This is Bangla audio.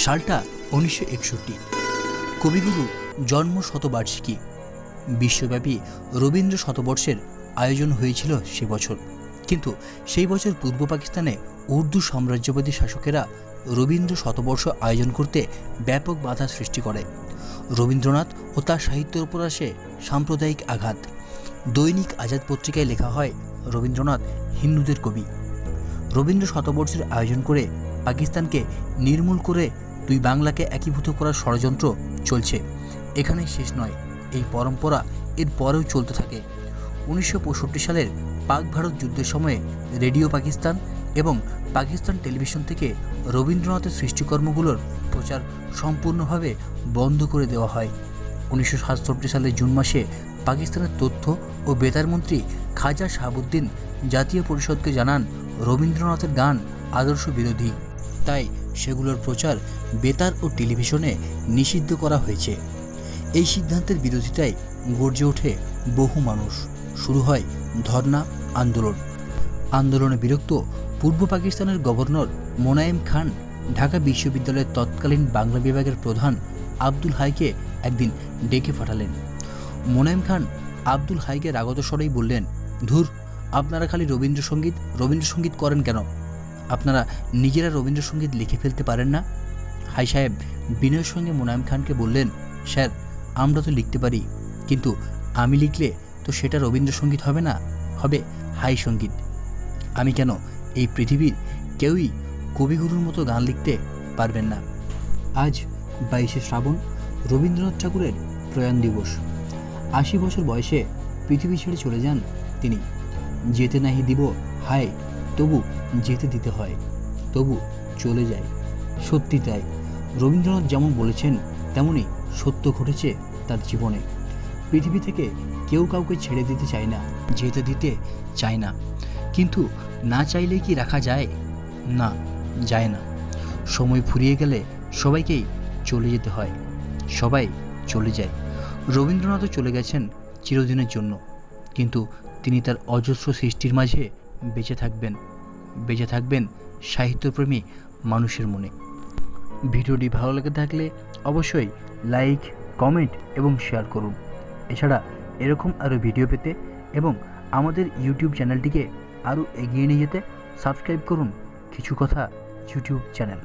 সালটা 1961। কবিগুরু জন্ম শতবার্ষিকী। বিশ্বব্যাপী রবীন্দ্র শতবর্ষের আয়োজন হয়েছিল সে বছর, কিন্তু সেই বছর পূর্ব পাকিস্তানে উর্দু সাম্রাজ্যবাদী শাসকেরা রবীন্দ্র শতবর্ষ আয়োজন করতে ব্যাপক বাধা সৃষ্টি করে। রবীন্দ্রনাথ ও তার সাহিত্যের উপর আসে সাম্প্রদায়িক আঘাত। দৈনিক আজাদ পত্রিকায় লেখা হয়, রবীন্দ্রনাথ হিন্দুদের কবি। রবীন্দ্র শতবর্ষের আয়োজন করে পাকিস্তানকে নির্মূল করে দুই বাংলাকে একীভূত করার ষড়যন্ত্র চলছে। এখানেই শেষ নয়, এই পরম্পরা এর পরেও চলতে থাকে। 1965 সালের পাক ভারত যুদ্ধের সময়ে রেডিও পাকিস্তান এবং পাকিস্তান টেলিভিশন থেকে রবীন্দ্রনাথের সৃষ্টিকর্মগুলোর প্রচার সম্পূর্ণভাবে বন্ধ করে দেওয়া হয়। 1967 সালের জুন মাসে পাকিস্তানের তথ্য ও বেতার মন্ত্রী খাজা শাহাবুদ্দিন জাতীয় পরিষদকে জানান, রবীন্দ্রনাথের গান আদর্শ বিরোধী, তাই সেগুলোর প্রচার বেতার ও টেলিভিশনে নিষিদ্ধ করা হয়েছে। এই সিদ্ধান্তের বিরোধিতায় গর্জে ওঠে বহু মানুষ। শুরু হয় ধর্না আন্দোলন। আন্দোলনে বিরক্ত পূর্ব পাকিস্তানের গভর্নর মোনায়েম খান ঢাকা বিশ্ববিদ্যালয়ের তৎকালীন বাংলা বিভাগের প্রধান আব্দুল হাইকে একদিন ডেকে পাঠালেন। মোনায়েম খান আব্দুল হাইকে রাগত স্বরেই বললেন, ধুর, আপনারা খালি রবীন্দ্রসঙ্গীত করেন কেন? আপনারা নিজেরা রবীন্দ্রসঙ্গীত লিখে ফেলতে পারেন না? হাই সাহেব বিনয়ের সঙ্গে মোনায়েম খানকে বললেন, স্যার, আমরা তো লিখতে পারি, কিন্তু আমি লিখলে তো সেটা রবীন্দ্রসঙ্গীত হবে না, হবে হাই সঙ্গীত। আমি কেন, এই পৃথিবীর কেউই কবিগুরুর মতো গান লিখতে পারবেন না। আজ 22শে শ্রাবণ, রবীন্দ্রনাথ ঠাকুরের প্রয়াণ দিবস। 80 বছর বয়সে পৃথিবী ছেড়ে চলে যান তিনি। যেতে নাহি দিব হায়, তবু যেতে দিতে হয়, তবু চলে যায়। সত্যি তাই, রবীন্দ্রনাথ যেমন বলেছেন তেমনই সত্য ঘটেছে তার জীবনে। পৃথিবী থেকে কেউ কাউকে ছেড়ে দিতে চায় না, যেতে দিতে চায় না, কিন্তু না চাইলে কি রাখা যায়? না, যায় না। সময় ফুরিয়ে গেলে সবাইকেই চলে যেতে হয়, সবাই চলে যায়। রবীন্দ্রনাথও চলে গেছেন চিরদিনের জন্য, কিন্তু তিনি তার অজস্র সৃষ্টির মাঝে বেঁচে থাকবেন সাহিত্যপ্রেমী মানুষের মনে। ভিডিওটি ভালো লেগে থাকলে অবশ্যই লাইক, কমেন্ট এবং শেয়ার করুন। এছাড়া এরকম আরও ভিডিও পেতে এবং আমাদের ইউটিউব চ্যানেলটিকে আরও এগিয়ে নিয়ে যেতে সাবস্ক্রাইব করুন কিছু কথা ইউটিউব চ্যানেল।